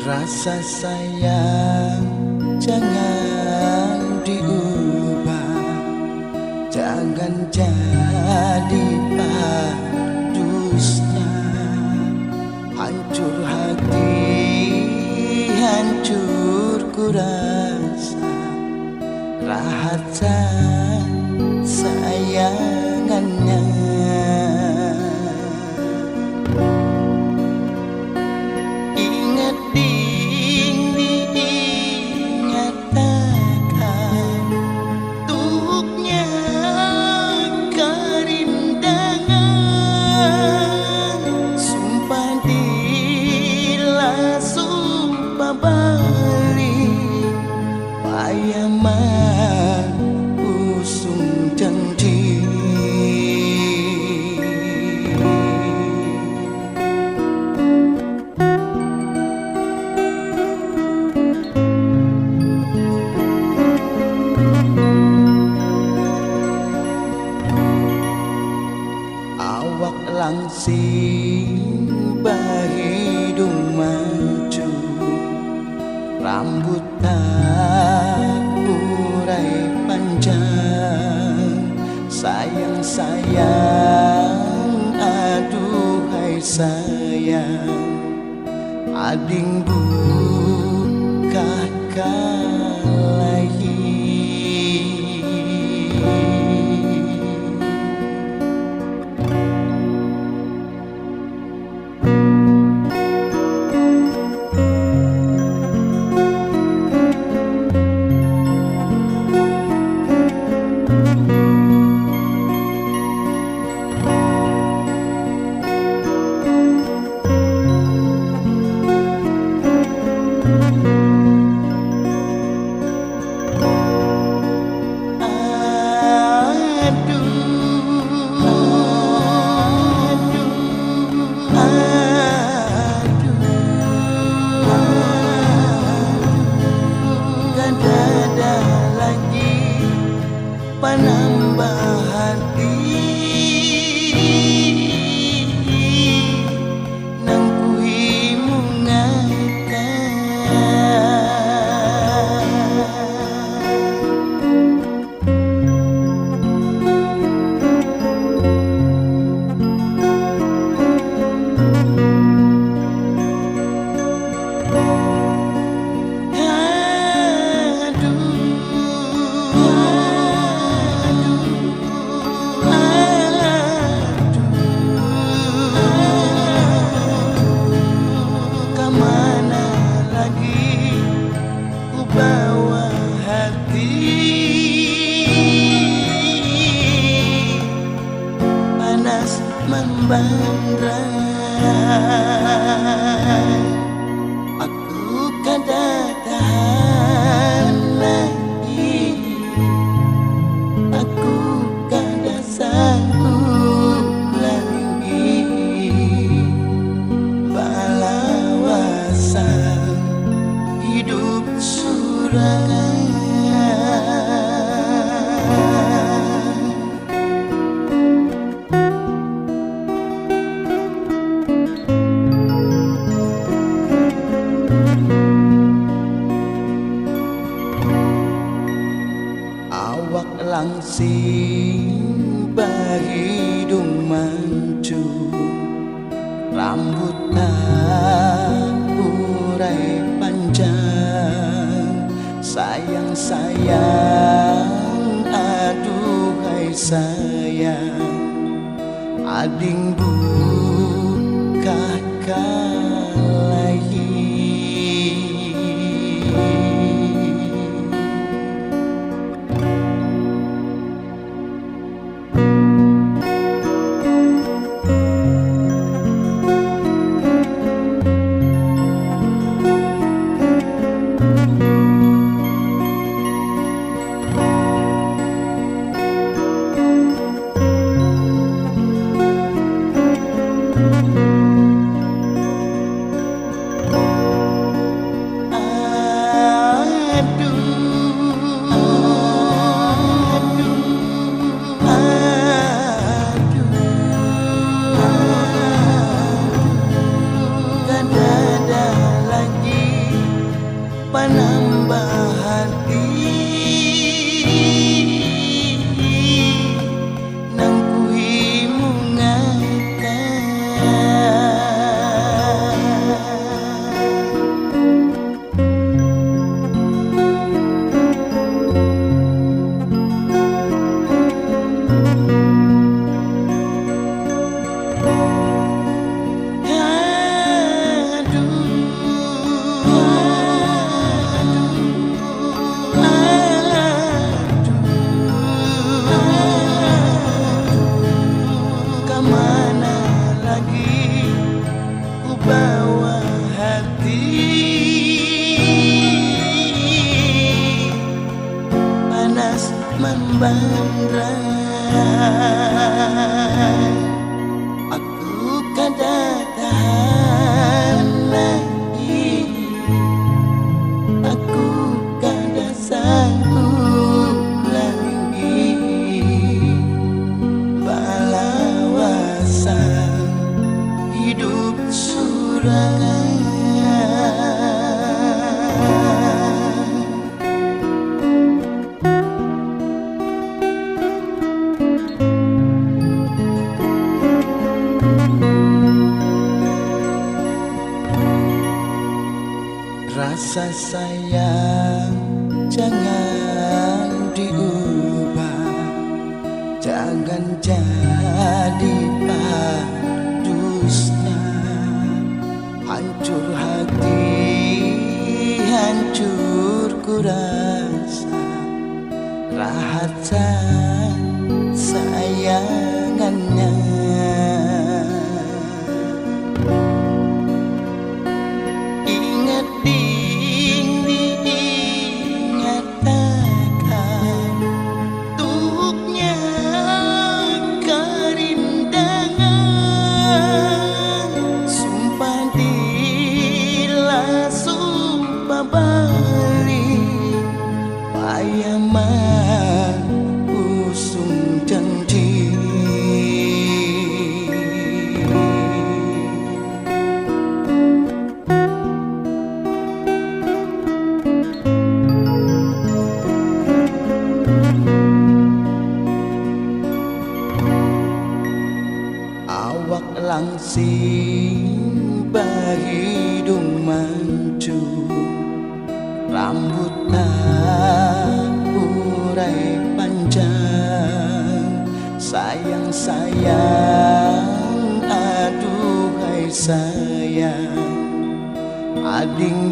Rasa sayang jangan diubah, jangan jadi padusnya. Hancur hati, hancur kurasa, rasa sayangannya. Payaman usung janji, awak langsing bahidung maju, rambut urai panjang. Sayang-sayang, aduhai sayang, ading buka lagi. Penambah hati nang kui membara. Aku kada tahan lagi, aku kada sanggup lagi balawasan hidup surangan. Awak langsing bahidung mancung, rambut urai panjang. Sayang-sayang, aduhai sayang, ading buka lagi. membandrai. Aku kada tahan lagi, aku kada sanggup lagi balawasan hidup surangan. Rasa sayang jangan diubah, jangan jadi padusnya. Hancur hati, hancur kurasa, rasa sayangannya. Payaman usung janji, awak langsing bahidung mancung, rambut urai panjang. Sayang sayang, aduhai sayang, ading